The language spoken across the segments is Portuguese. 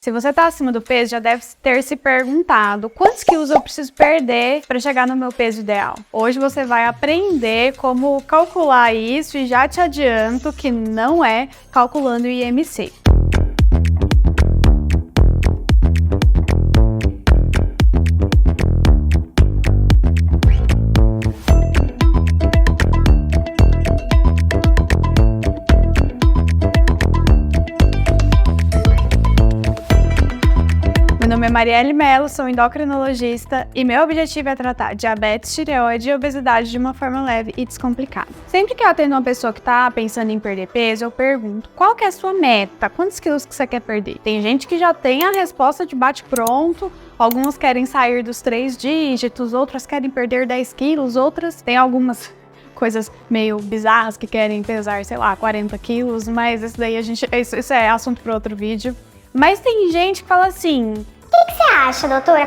Se você está acima do peso, já deve ter se perguntado quantos quilos eu preciso perder para chegar no meu peso ideal. Hoje você vai aprender como calcular isso e já te adianto que não é calculando o IMC. Meu nome é Marielle Mello, sou endocrinologista e meu objetivo é tratar diabetes, tireoide e obesidade de uma forma leve e descomplicada. Sempre que eu atendo uma pessoa que está pensando em perder peso, eu pergunto qual que é a sua meta, quantos quilos que você quer perder? Tem gente que já tem a resposta de bate-pronto, algumas querem sair dos 3 dígitos, outras querem perder 10 quilos, outras têm algumas coisas meio bizarras que querem pesar, sei lá, 40 quilos, mas isso é assunto para outro vídeo. Mas tem gente que fala assim: o que você acha, doutora?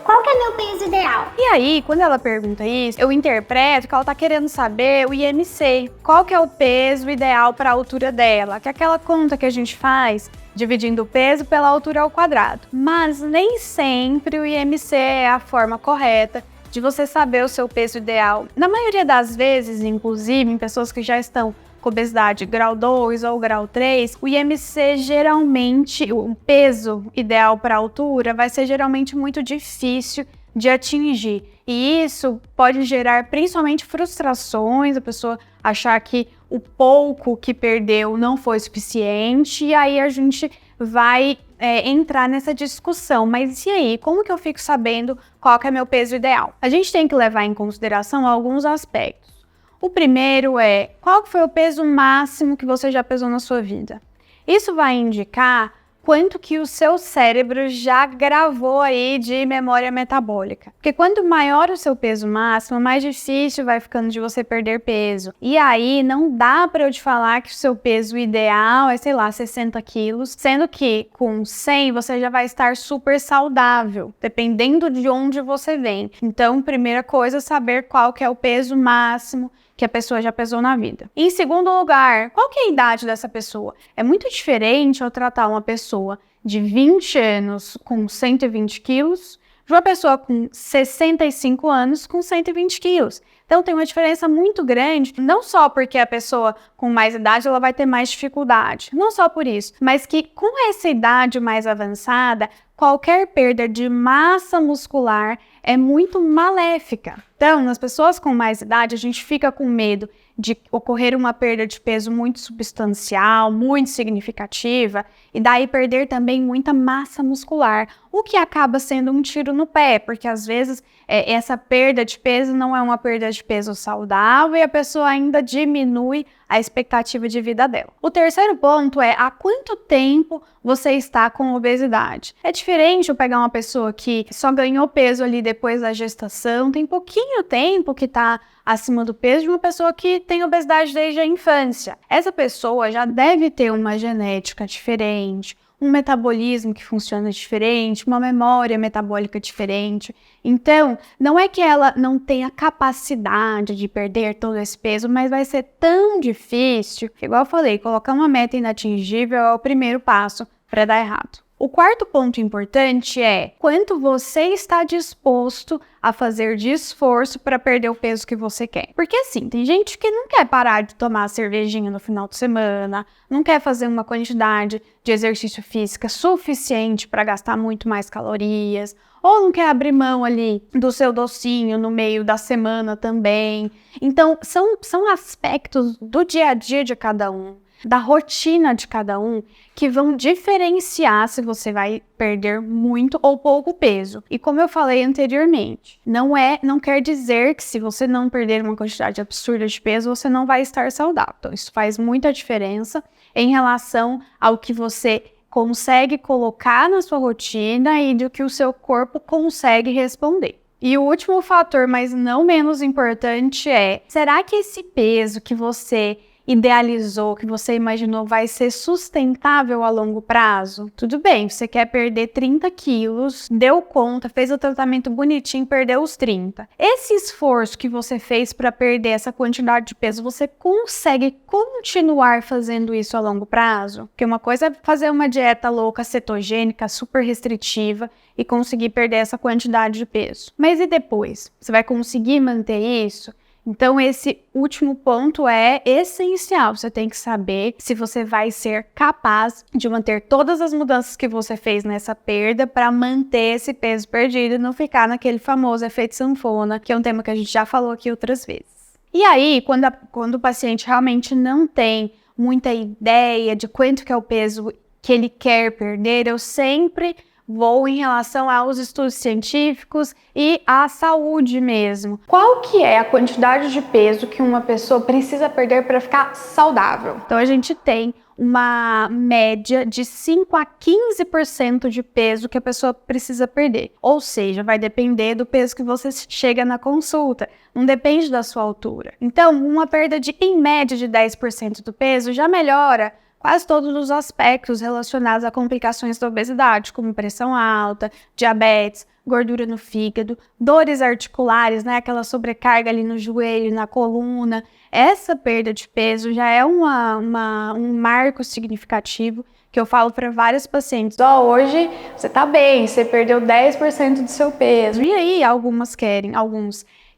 Qual que é meu peso ideal? E aí, quando ela pergunta isso, eu interpreto que ela tá querendo saber o IMC. Qual que é o peso ideal para a altura dela? Que é aquela conta que a gente faz dividindo o peso pela altura ao quadrado. Mas nem sempre o IMC é a forma correta de você saber o seu peso ideal. Na maioria das vezes, inclusive, em pessoas que já estão com obesidade grau 2 ou grau 3, o IMC geralmente, o peso ideal para a altura, vai ser geralmente muito difícil de atingir. E isso pode gerar principalmente frustrações, a pessoa achar que o pouco que perdeu não foi suficiente, e aí a gente vai entrar nessa discussão. Mas e aí, como que eu fico sabendo qual que é meu peso ideal? A gente tem que levar em consideração alguns aspectos. O primeiro é, qual foi o peso máximo que você já pesou na sua vida? Isso vai indicar quanto que o seu cérebro já gravou aí de memória metabólica. Porque quanto maior o seu peso máximo, mais difícil vai ficando de você perder peso. E aí não dá para eu te falar que o seu peso ideal é, sei lá, 60 quilos, sendo que com 100 você já vai estar super saudável, dependendo de onde você vem. Então, primeira coisa, saber qual que é o peso máximo que a pessoa já pesou na vida. Em segundo lugar, qual que é a idade dessa pessoa? É muito diferente eu tratar uma pessoa de 20 anos com 120 quilos de uma pessoa com 65 anos com 120 quilos. Então tem uma diferença muito grande, não só porque a pessoa com mais idade ela vai ter mais dificuldade, não só por isso, mas que com essa idade mais avançada, qualquer perda de massa muscular é muito maléfica. Então, nas pessoas com mais idade, a gente fica com medo de ocorrer uma perda de peso muito substancial, muito significativa, e daí perder também muita massa muscular, o que acaba sendo um tiro no pé, porque às vezes essa perda de peso não é uma perda de peso saudável e a pessoa ainda diminui a expectativa de vida dela. O terceiro ponto é há quanto tempo você está com obesidade. É diferente eu pegar uma pessoa que só ganhou peso ali depois da gestação, tem pouquinho tempo que está acima do peso, de uma pessoa que tem obesidade desde a infância. Essa pessoa já deve ter uma genética diferente, um metabolismo que funciona diferente, uma memória metabólica diferente. Então, não é que ela não tenha capacidade de perder todo esse peso, mas vai ser tão difícil. Igual eu falei, colocar uma meta inatingível é o primeiro passo para dar errado. O quarto ponto importante é quanto você está disposto a fazer de esforço para perder o peso que você quer. Porque assim, tem gente que não quer parar de tomar cervejinha no final de semana, não quer fazer uma quantidade de exercício físico suficiente para gastar muito mais calorias, ou não quer abrir mão ali do seu docinho no meio da semana também. Então, são aspectos do dia a dia de cada um, da rotina de cada um, que vão diferenciar se você vai perder muito ou pouco peso. E como eu falei anteriormente, não quer dizer que se você não perder uma quantidade absurda de peso, você não vai estar saudável. Então, isso faz muita diferença em relação ao que você consegue colocar na sua rotina e do que o seu corpo consegue responder. E o último fator, mas não menos importante, é: será que esse peso que você idealizou, que você imaginou vai ser sustentável a longo prazo? Tudo bem, você quer perder 30 quilos, deu conta, fez o tratamento bonitinho, perdeu os 30. Esse esforço que você fez para perder essa quantidade de peso, você consegue continuar fazendo isso a longo prazo? Porque uma coisa é fazer uma dieta louca, cetogênica, super restritiva e conseguir perder essa quantidade de peso. Mas e depois? Você vai conseguir manter isso? Então, esse último ponto é essencial. Você tem que saber se você vai ser capaz de manter todas as mudanças que você fez nessa perda para manter esse peso perdido e não ficar naquele famoso efeito sanfona, que é um tema que a gente já falou aqui outras vezes. E aí, quando o paciente realmente não tem muita ideia de quanto que é o peso que ele quer perder, eu sempre vou em relação aos estudos científicos e à saúde mesmo. Qual que é a quantidade de peso que uma pessoa precisa perder para ficar saudável? Então a gente tem uma média de 5 a 15% de peso que a pessoa precisa perder. Ou seja, vai depender do peso que você chega na consulta, não depende da sua altura. Então, uma perda de, em média, de 10% do peso já melhora quase todos os aspectos relacionados a complicações da obesidade, como pressão alta, diabetes, gordura no fígado, dores articulares, né? Aquela sobrecarga ali no joelho, na coluna. Essa perda de peso já é um marco significativo que eu falo para vários pacientes. Hoje você tá bem, você perdeu 10% do seu peso. E aí, alguns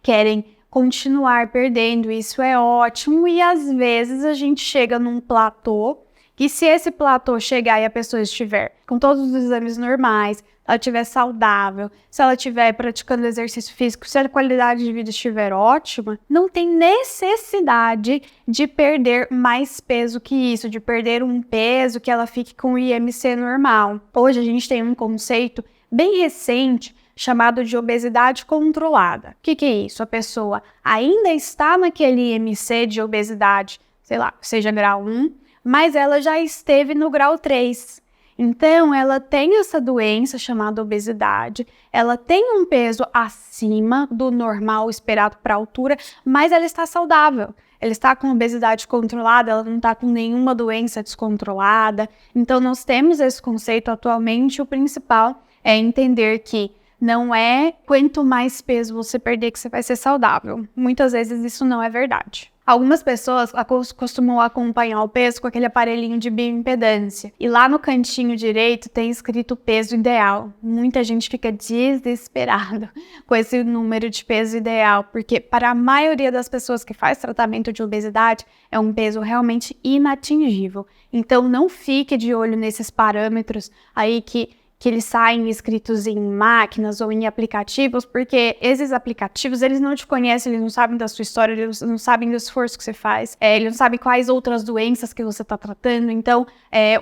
querem continuar perdendo, isso é ótimo, e às vezes a gente chega num platô, que se esse platô chegar e a pessoa estiver com todos os exames normais, ela estiver saudável, se ela estiver praticando exercício físico, se a qualidade de vida estiver ótima, não tem necessidade de perder mais peso que isso, de perder um peso que ela fique com o IMC normal. Hoje a gente tem um conceito bem recente chamado de obesidade controlada. O que é isso? A pessoa ainda está naquele IMC de obesidade, sei lá, seja grau 1, mas ela já esteve no grau 3. Então, ela tem essa doença chamada obesidade, ela tem um peso acima do normal esperado para a altura, mas ela está saudável. Ela está com obesidade controlada, ela não está com nenhuma doença descontrolada. Então, nós temos esse conceito atualmente. O principal é entender que não é quanto mais peso você perder que você vai ser saudável. Muitas vezes isso não é verdade. Algumas pessoas costumam acompanhar o peso com aquele aparelhinho de bioimpedância. E lá no cantinho direito tem escrito peso ideal. Muita gente fica desesperada com esse número de peso ideal, porque para a maioria das pessoas que faz tratamento de obesidade, é um peso realmente inatingível. Então não fique de olho nesses parâmetros aí que eles saem escritos em máquinas ou em aplicativos, porque esses aplicativos, eles não te conhecem, eles não sabem da sua história, eles não sabem do esforço que você faz, eles não sabem quais outras doenças que você está tratando. Então,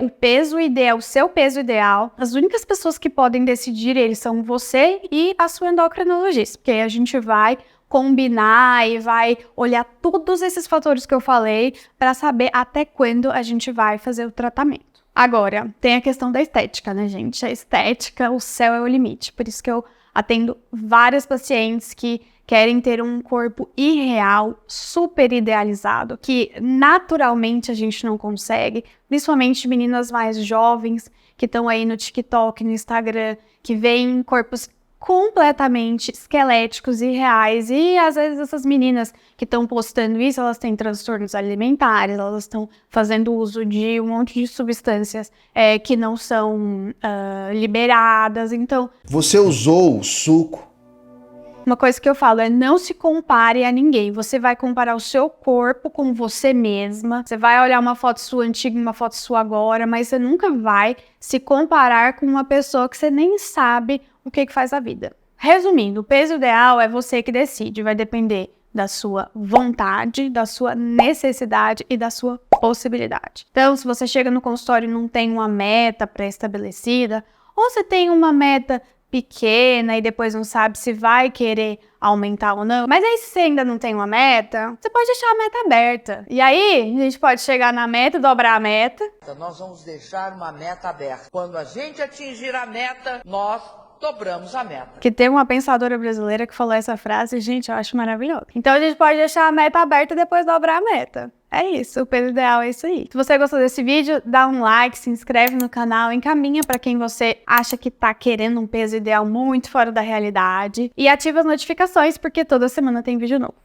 o peso ideal, o seu peso ideal, as únicas pessoas que podem decidir, eles são você e a sua endocrinologista, porque aí a gente vai combinar e vai olhar todos esses fatores que eu falei para saber até quando a gente vai fazer o tratamento. Agora, tem a questão da estética, né, gente? A estética, o céu é o limite. Por isso que eu atendo várias pacientes que querem ter um corpo irreal, super idealizado, que naturalmente a gente não consegue, principalmente meninas mais jovens que estão aí no TikTok, no Instagram, que veem corpos completamente esqueléticos e reais, e às vezes essas meninas que estão postando isso, elas têm transtornos alimentares, elas estão fazendo uso de um monte de substâncias que não são liberadas. Então, você usou o suco? Uma coisa que eu falo é não se compare a ninguém. Você vai comparar o seu corpo com você mesma. Você vai olhar uma foto sua antiga e uma foto sua agora, mas você nunca vai se comparar com uma pessoa que você nem sabe o que faz a vida. Resumindo, o peso ideal é você que decide. Vai depender da sua vontade, da sua necessidade e da sua possibilidade. Então, se você chega no consultório e não tem uma meta pré-estabelecida, ou você tem uma meta pequena e depois não sabe se vai querer aumentar ou não. Mas aí, se você ainda não tem uma meta, você pode deixar a meta aberta. E aí, a gente pode chegar na meta, dobrar a meta. Nós vamos deixar uma meta aberta. Quando a gente atingir a meta, nós dobramos a meta. Que tem uma pensadora brasileira que falou essa frase, gente, eu acho maravilhoso. Então a gente pode deixar a meta aberta e depois dobrar a meta. É isso, o peso ideal é isso aí. Se você gostou desse vídeo, dá um like, se inscreve no canal, encaminha para quem você acha que tá querendo um peso ideal muito fora da realidade e ativa as notificações porque toda semana tem vídeo novo.